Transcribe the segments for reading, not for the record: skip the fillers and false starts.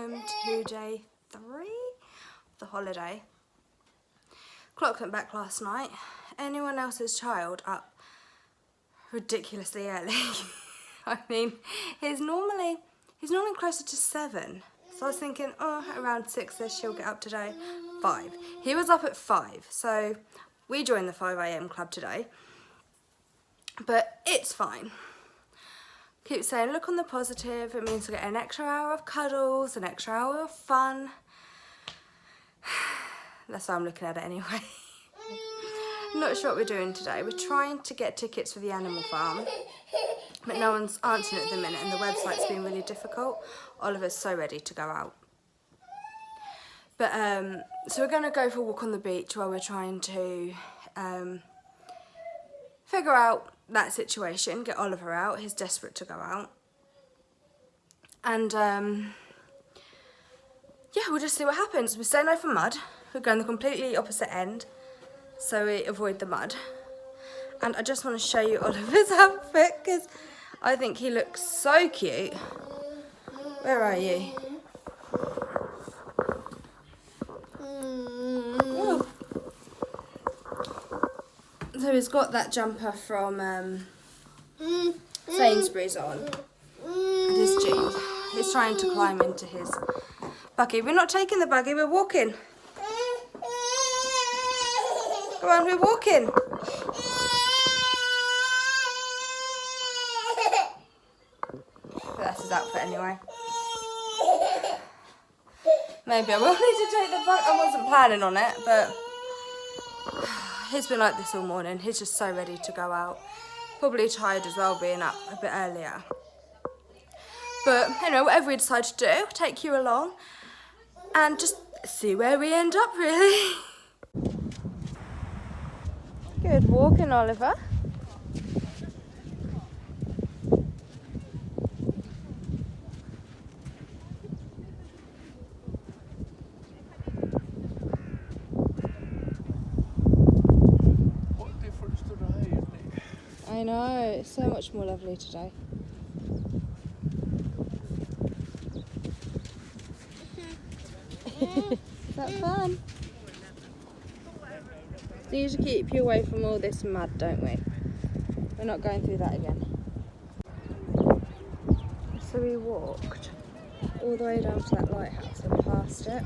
home to day 3 of the holiday. Clock went back last night. Anyone else's child up ridiculously early. I mean, he's normally closer to 7. So I was thinking, oh, around 6ish she'll get up today. 5. He was up at 5, so we joined the 5 AM club today. But it's fine. Keep saying, look on the positive. It means we get an extra hour of cuddles, an extra hour of fun. That's how I'm looking at it anyway. Not sure what we're doing today. We're trying to get tickets for the animal farm, but no one's answering at the minute, and the website's been really difficult. Oliver's so ready to go out. But so we're going to go for a walk on the beach while we're trying to figure out that situation, get Oliver out. He's desperate to go out. And yeah, we'll just see what happens. We're staying over mud. We're going the completely opposite end, so we avoid the mud. And I just want to show you Oliver's outfit because I think he looks so cute. Where are you? Ooh. So he's got that jumper from Sainsbury's on and his jeans. He's trying to climb into his buggy. We're not taking the buggy, we're walking. Come on, we're walking. That's his outfit anyway. Maybe I will need to take the buggy. I wasn't planning on it, but he's been like this all morning. He's just so ready to go out. Probably tired as well, being up a bit earlier. But anyway, whatever we decide to do, I'll take you along and just see where we end up, really. Good walking, Oliver. What a difference today, isn't it? I know, it's so much more lovely today. Is that fun? We usually keep you away from all this mud, don't we? We're not going through that again. So we walked all the way down to that lighthouse and past it.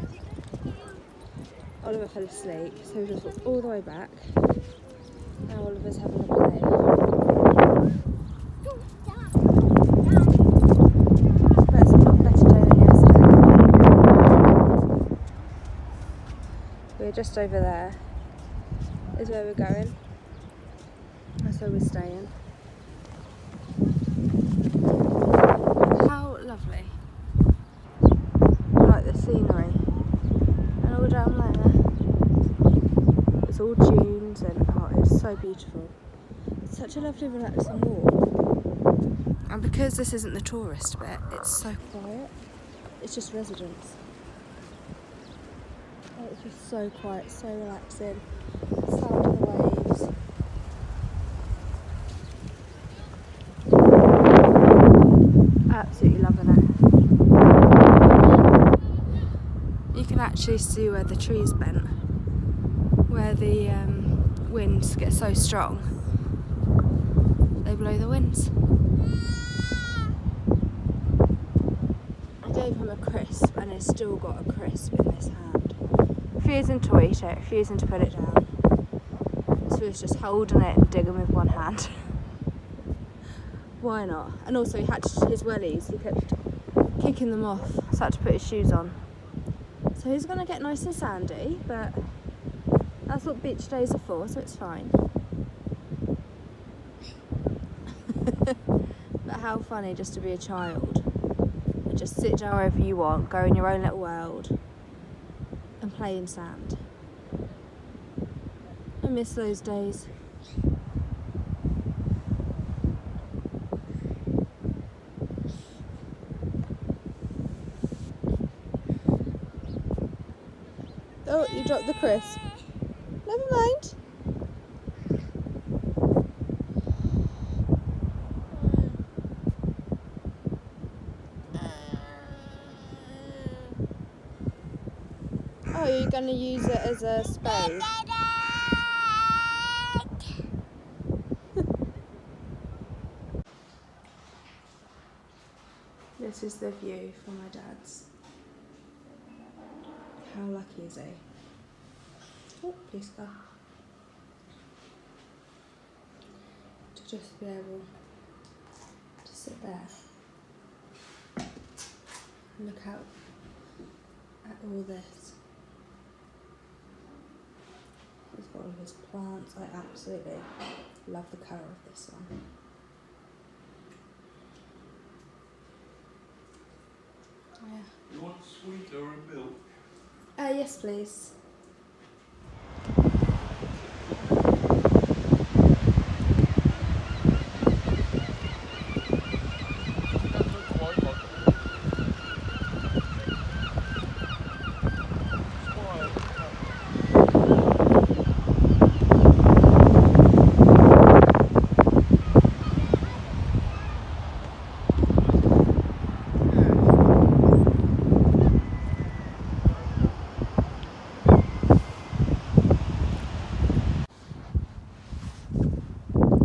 Oliver fell asleep, so we just walked all the way back. Now Oliver's having a play. That's a lot better day than yesterday. We're just over there. Is where we're going. That's where we're staying. How lovely. I like the scenery. And all down there. It's all dunes and oh, it's so beautiful. It's such a lovely relaxing walk. And because this isn't the tourist bit, it's so quiet. It's just residents. Oh, it's just so quiet, so relaxing. Sound of the waves. Absolutely loving it. You can actually see where the trees bent, where the winds get so strong. They blow the winds. I gave him a crisp and he's still got a crisp in his hand. Refusing to eat it, refusing to put it down. So he's just holding it and digging with one hand. Why not? And also he had his wellies, he kept kicking them off, so I had to put his shoes on. So he's going to get nice and sandy, but that's what beach days are for, so it's fine. But how funny just to be a child and just sit down wherever you want, go in your own little world and play in sand. I miss those days. Oh, you dropped the crisp. Never mind. Oh, you're going to use it as a spade? This is the view from my dad's. How lucky is he? Oh, please go. To just be able to sit there and look out at all this. He's got all of his plants. I absolutely love the colour of this one. Yeah. You want sweet or a milk? Yes, please.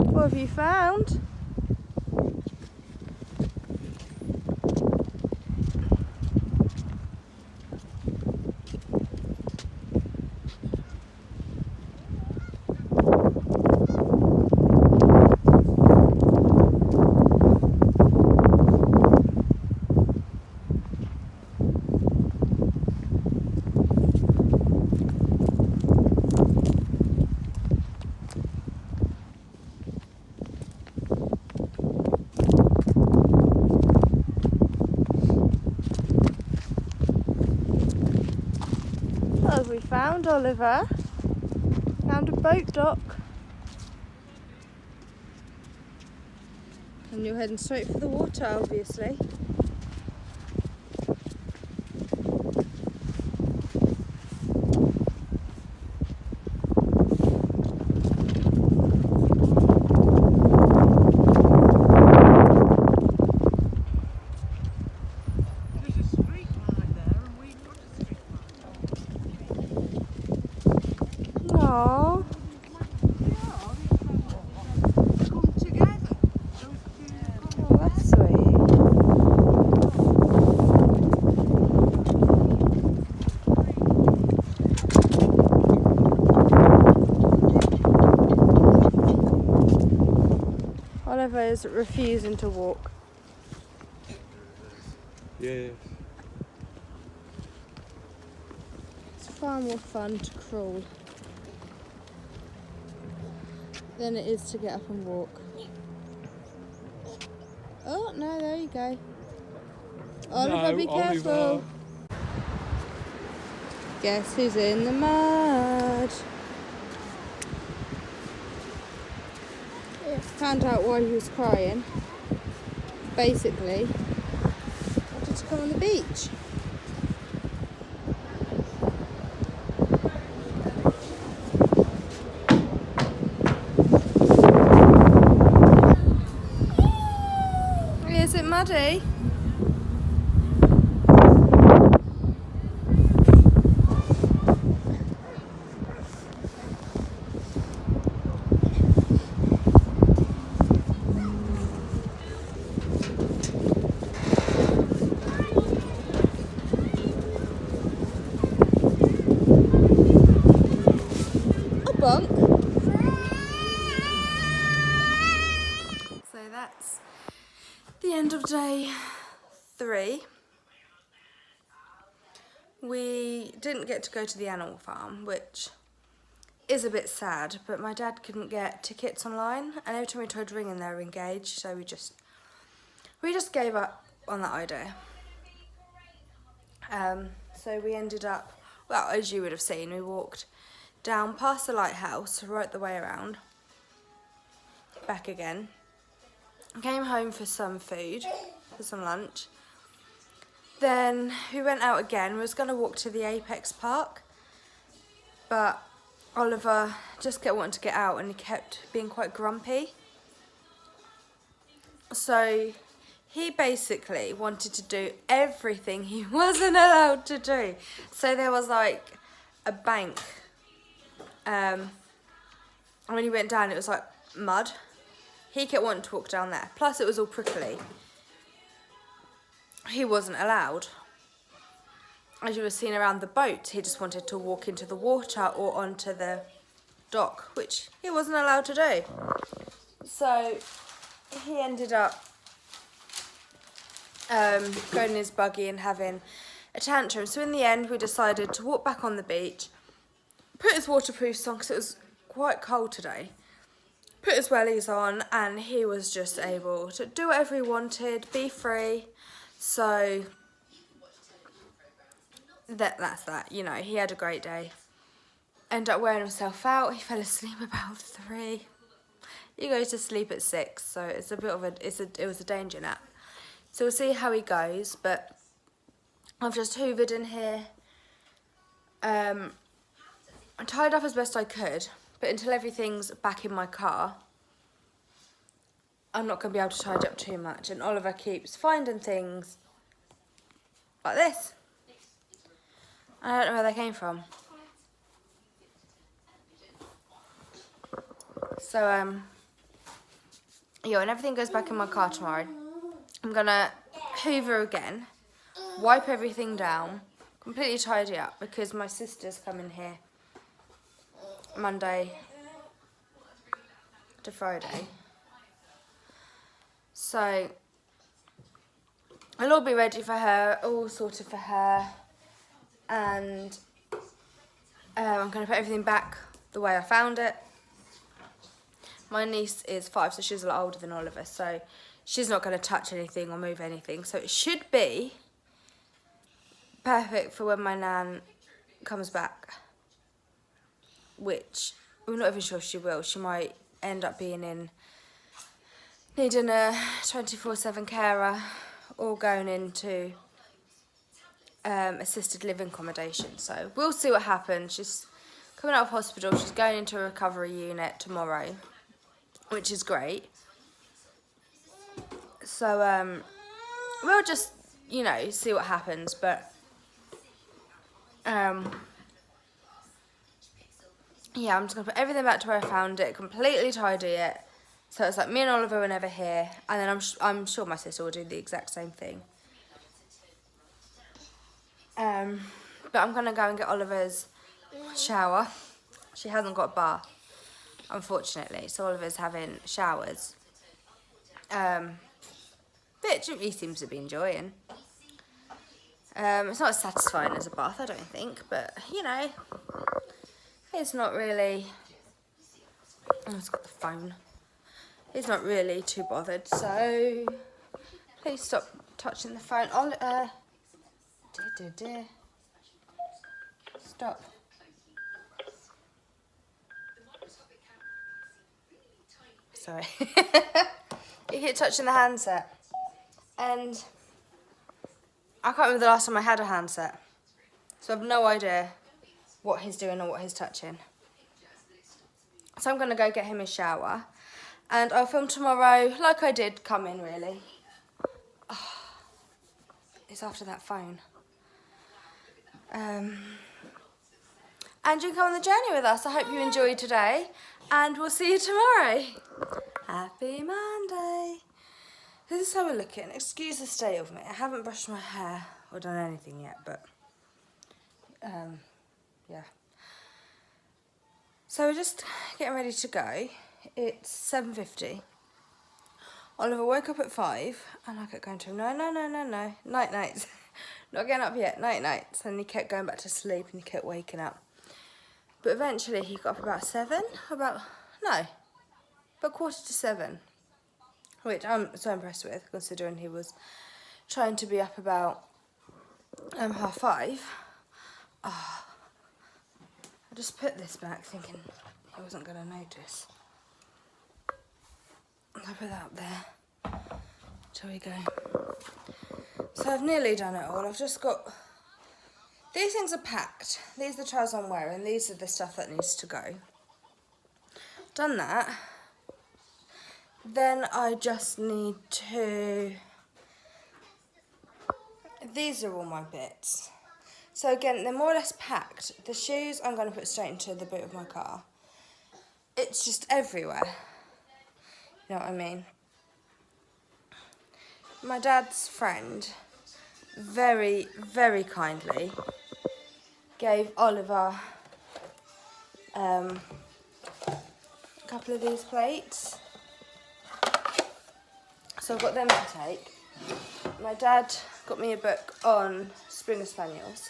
What have you found? What have we found, Oliver? Found a boat dock. And you're heading straight for the water, obviously. There's a street light there and we've got a street light. Aww. Come together. Oh, that's sweet. Oliver is refusing to walk. Yes. It's far more fun to crawl than it is to get up and walk. Oh, no, there you go. Oliver, No, be careful. Oliver. Guess who's in the mud? Found out why he was crying. Basically, wanted to come on the beach. Is it muddy? Bunk. So that's the end of day 3. We didn't get to go to the animal farm, which is a bit sad, but my dad couldn't get tickets online, and every time we tried ringing they were engaged, so we just gave up on that idea. So we ended up, well, as you would have seen, we walked down past the lighthouse, right the way around, back again, came home for some food, for some lunch. Then we went out again. We was going to walk to the Apex Park, but Oliver just kept wanting to get out and he kept being quite grumpy. So he basically wanted to do everything he wasn't allowed to do. So there was like a bank. And when he went down, it was like mud. He kept wanting to walk down there. Plus, it was all prickly. He wasn't allowed. As you were seeing around the boat, he just wanted to walk into the water or onto the dock, which he wasn't allowed to do. So he ended up going in his buggy and having a tantrum. So in the end, we decided to walk back on the beach, put his waterproofs on because it was quite cold today, put his wellies on, and he was just able to do whatever he wanted, be free. So that's that, you know, he had a great day. Ended up wearing himself out. He fell asleep about 3. He goes to sleep at 6, so it's a bit of it was a danger nap. So we'll see how he goes, but I've just hoovered in here. I tied up as best I could, but until everything's back in my car, I'm not going to be able to tidy up too much. And Oliver keeps finding things like this. I don't know where they came from. So, yeah, when everything goes back in my car tomorrow, I'm going to hoover again, wipe everything down, completely tidy up, because my sister's coming here Monday to Friday. So I'll all be ready for her, all sorted for her, and I'm going to put everything back the way I found it. My niece is 5, so she's a lot older than Oliver, so she's not going to touch anything or move anything. So it should be perfect for when my nan comes back, which we're not even sure she will. She might end up needing a 24/7 carer or going into assisted living accommodation. So we'll see what happens. She's coming out of hospital. She's going into a recovery unit tomorrow, which is great. So we'll just, you know, see what happens. But yeah, I'm just gonna put everything back to where I found it, completely tidy it, so it's like me and Oliver were never here, and then I'm sure my sister will do the exact same thing. But I'm gonna go and get Oliver's shower. She hasn't got a bath, unfortunately, so Oliver's having showers, which he seems to be enjoying. It's not as satisfying as a bath, I don't think, but you know, it's not really. Oh, it's got the phone. He's not really too bothered, so please stop touching the phone. Dear. Stop. Sorry. You keep touching the handset. And I can't remember the last time I had a handset. So I've no idea what he's doing or what he's touching. So I'm going to go get him a shower. And I'll film tomorrow like I did come in, really. Oh, it's after that phone. And you can come on the journey with us. I hope you enjoyed today. And we'll see you tomorrow. Happy Monday. This is how we're looking. Excuse the state of me. I haven't brushed my hair or done anything yet, but yeah. So we're just getting ready to go. It's 7:50. Oliver woke up at 5, and I kept going to him, no, night-nights. Not getting up yet, night-nights. And he kept going back to sleep, and he kept waking up. But eventually he got up about 7, which I'm so impressed with, considering he was trying to be up about 5:30. Oh, I just put this back thinking I wasn't going to notice. I'll put that up there. Shall we go? So I've nearly done it all. I've just got... These things are packed. These are the trousers I'm wearing. These are the stuff that needs to go. Done that. Then I just need to... These are all my bits. So again, they're more or less packed. The shoes I'm going to put straight into the boot of my car. It's just everywhere. You know what I mean? My dad's friend very, very kindly gave Oliver a couple of these plates. So I've got them to take. My dad got me a book on Springer Spaniels.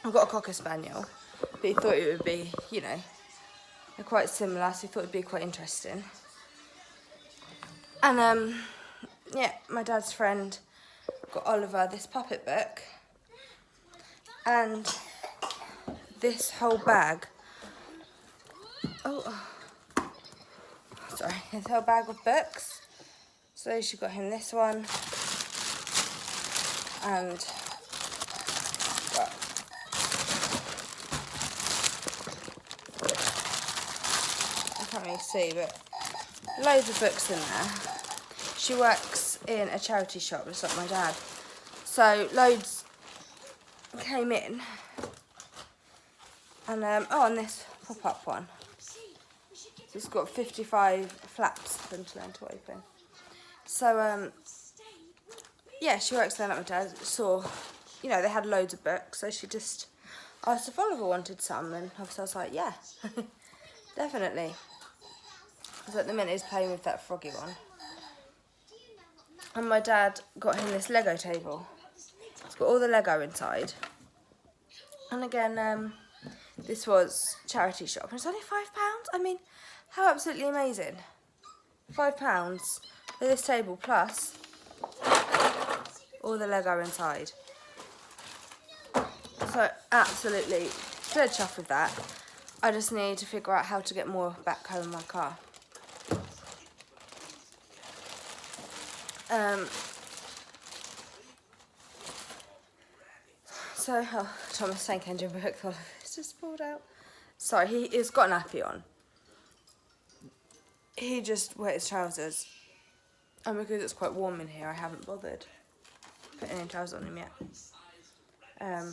I've got a Cocker Spaniel, but he thought it would be, you know, they're quite similar, so he thought it would be quite interesting. And yeah, my dad's friend got Oliver this puppet book and this whole bag. Oh, sorry, this whole bag of books. So she got him this one and well, I can't really see, but loads of books in there. She works in a charity shop, just like my dad. So loads came in. And oh, and this pop-up one. So it's got 55 flaps for them to learn to open. So yeah, she works there like my dad. Saw, you know, they had loads of books, so she just asked if Oliver wanted some, and obviously I was like, yeah, definitely. Because at the minute he's playing with that froggy one. And my dad got him this Lego table. It's got all the Lego inside. And again, this was charity shop. And it's only £5. I mean, how absolutely amazing. £5 for this table plus all the Lego inside. So absolutely dead chuffed with that. I just need to figure out how to get more back home in my car. So, oh, Thomas Tank Engine book, it's just pulled out. Sorry, he's got an nappy on. He just wet his trousers. And because it's quite warm in here, I haven't bothered putting any trousers on him yet. But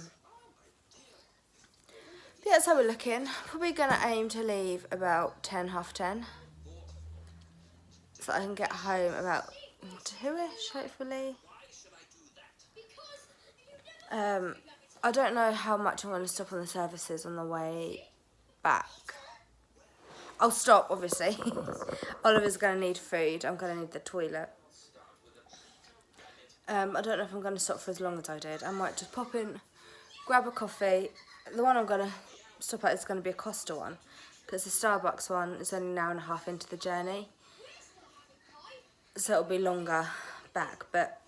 yeah, that's how we're looking. Probably going to aim to leave about 10, half 10. So I can get home about 2ish, hopefully. I don't know how much I'm going to stop on the services on the way back. I'll stop, obviously. Oliver's going to need food. I'm going to need the toilet. I don't know if I'm going to stop for as long as I did. I might just pop in, grab a coffee. The one I'm going to stop at is going to be a Costa one, because the Starbucks one is only an hour and a half into the journey. So it'll be longer back, but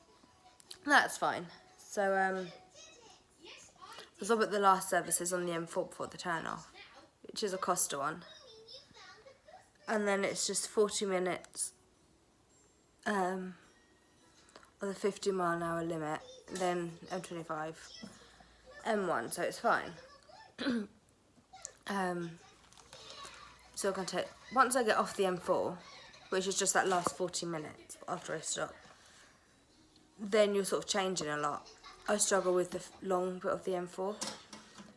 that's fine. So, I'll stop at the last services on the M4 before the turn off, which is a Costa one. And then it's just 40 minutes of the 50-mile-an-hour limit, then M25, M1, so it's fine. So I'm going to take, once I get off the M4, which is just that last 40 minutes after I stop, then you're sort of changing a lot. I struggle with the long bit of the M4.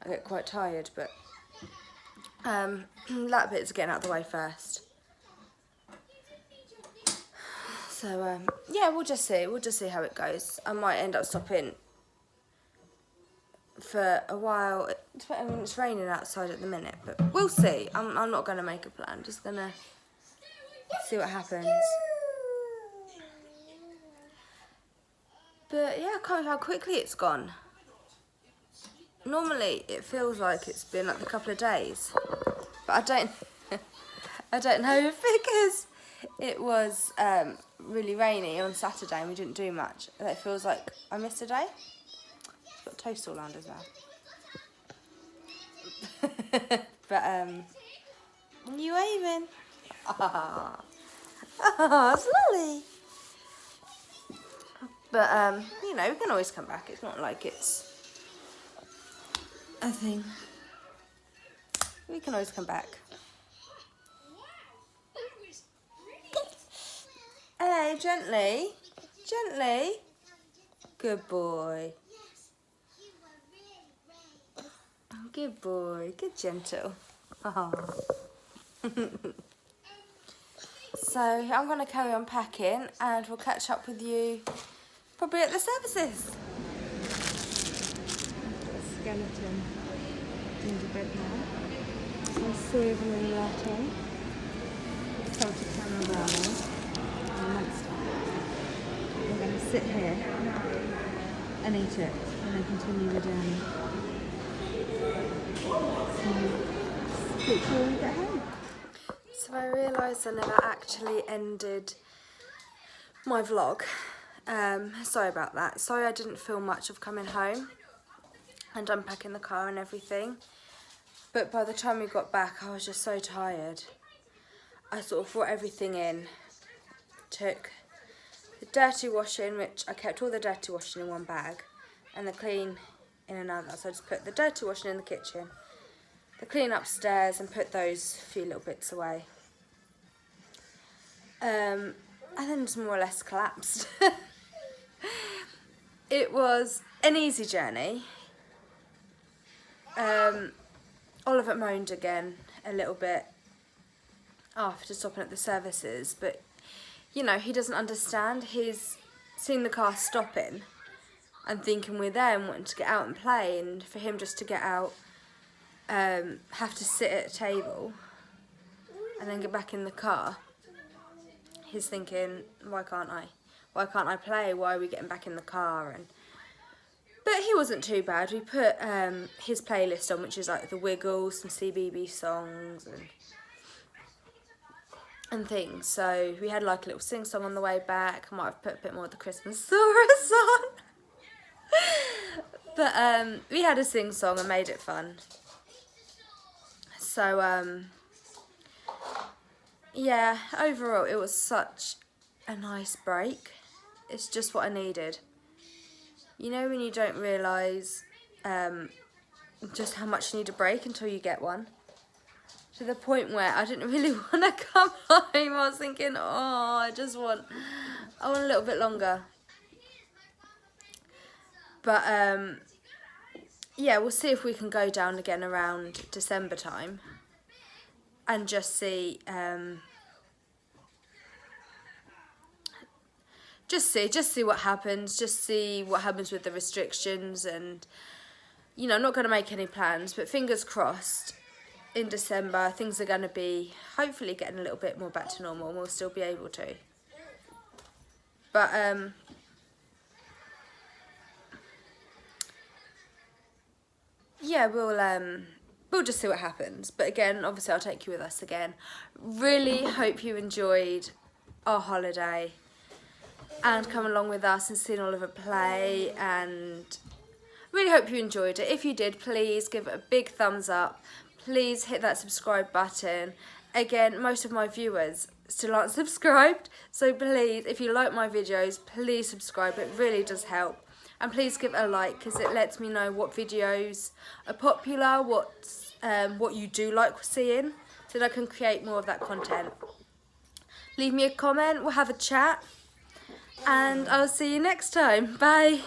I get quite tired, but that bit's getting out of the way first. So yeah, we'll just see. We'll just see how it goes. I might end up stopping for a while. I mean, it's raining outside at the minute, but we'll see. I'm not going to make a plan. Just going to see what happens. But yeah, I can't believe how quickly it's gone. Normally it feels like it's been like a couple of days, but I don't know if because it was really rainy on Saturday and we didn't do much. It feels like I missed a day. It's got toast all around as well. But you waving? Ah, it's lovely. But you know, we can always come back. It's not like it's a thing. We can always come back. Hey, gently. Gently. Good boy. Good boy, good gentle. Oh. So I'm going to carry on packing and we'll catch up with you probably at the services. Skeleton gingerbread now. Some silver and latte. Salted caramel brownie. And monster. We're going to sit here and eat it and then continue the journey. Before we get home. So I realised I never actually ended my vlog. Sorry about that. Sorry I didn't film much of coming home and unpacking the car and everything. But by the time we got back I was just so tired. I sort of brought everything in. Took the dirty washing, which I kept all the dirty washing in one bag, and the clean in another. So I just put the dirty washing in the kitchen, the clean upstairs, and put those few little bits away. And then just more or less collapsed. It was an easy journey. Oliver moaned again a little bit after stopping at the services, but you know, he doesn't understand. He's seen the car stopping and thinking we're there and wanting to get out and play, and for him just to get out, have to sit at a table and then get back in the car. He's thinking, why can't I? Why can't I play? Why are we getting back in the car? But he wasn't too bad. We put his playlist on, which is like The Wiggles, some CBB songs and things. So we had like a little sing-song on the way back. I might have put a bit more of the Christmas chorus on. But we had a sing-song and made it fun. So yeah, overall it was such a nice break. It's just what I needed. You know when you don't realise just how much you need a break until you get one? To the point where I didn't really want to come home. I was thinking, oh, I want a little bit longer. But yeah, we'll see if we can go down again around December time and just see what happens, just see what happens with the restrictions. And you know, I'm not going to make any plans, but fingers crossed in December things are going to be hopefully getting a little bit more back to normal and we'll still be able to. But yeah, we'll just see what happens. But again, obviously I'll take you with us again. Really hope you enjoyed our holiday and come along with us and seen Oliver play, and really hope you enjoyed it. If you did, please give it a big thumbs up. Please hit that subscribe button. Again, most of my viewers still aren't subscribed, so please, if you like my videos, please subscribe. It really does help. And please give it a like, because it lets me know what videos are popular, what you do like seeing, so that I can create more of that content. Leave me a comment, we'll have a chat, and I'll see you next time. Bye.